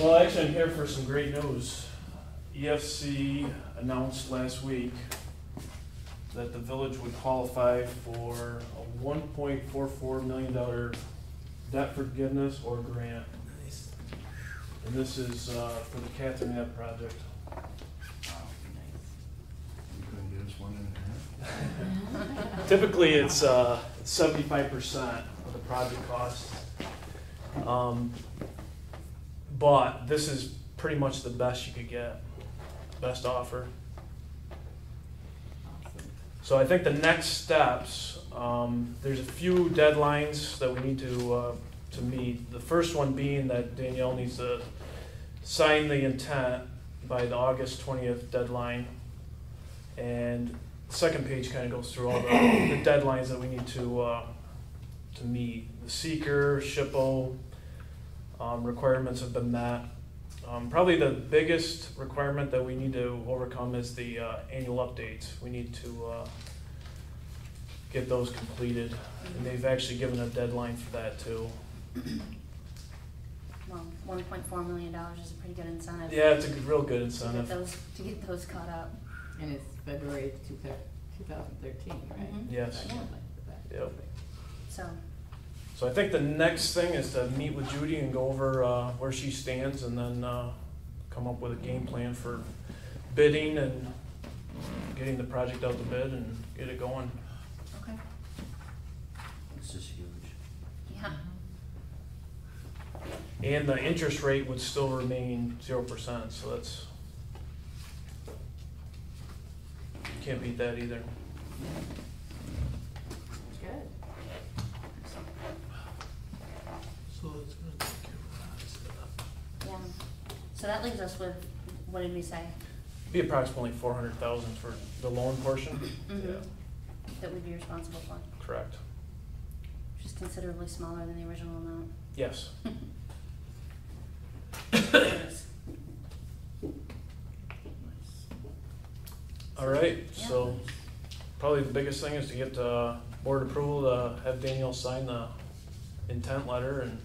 Well, actually, I'm here for some great news. EFC announced last week that the village would qualify for a $1.44 million debt forgiveness or grant. Nice. And this is for the Catherine Ave project. You couldn't get us 1.5? Typically, it's 75% of the project cost. But this is pretty much the best you could get, best offer. So I think the next steps, there's a few deadlines that we need to meet. The first one being that Danielle needs to sign the intent by the August 20th deadline. And the second page kind of goes through all the deadlines that we need to meet. The seeker, SHPO, requirements have been met. Probably the biggest requirement that we need to overcome is the annual updates. We need to get those completed, and they've actually given a deadline for that too. Well, $1.4 million is a pretty good incentive. Yeah, it's a real good incentive. To get those caught up. And it's February 2013, right? Mhm. Yes. Yeah. Yep. So I think the next thing is to meet with Judy and go over where she stands, and then come up with a game plan for bidding and getting the project out to bid and get it going. okay. This is huge. Yeah. And the interest rate would still remain 0%, so that's, you can't beat that either. Good. So it's gonna take care of a lot of stuff. Yeah. So that leaves us with, what did we say? Be approximately 400,000 for the loan portion. Mhm. Yeah, That we'd be responsible for, correct. which is considerably smaller than the original amount. Yes. All right, Yeah. so probably the biggest thing is to get board approval to have Danielle sign the intent letter and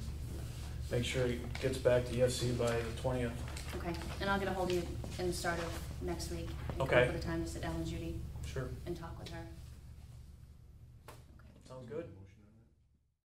make sure it gets back to EFC by the 20th. Okay, and I'll get a hold of you in the start of next week. And Okay. come up with a time to sit down with Judy Sure, and talk with her. sounds good.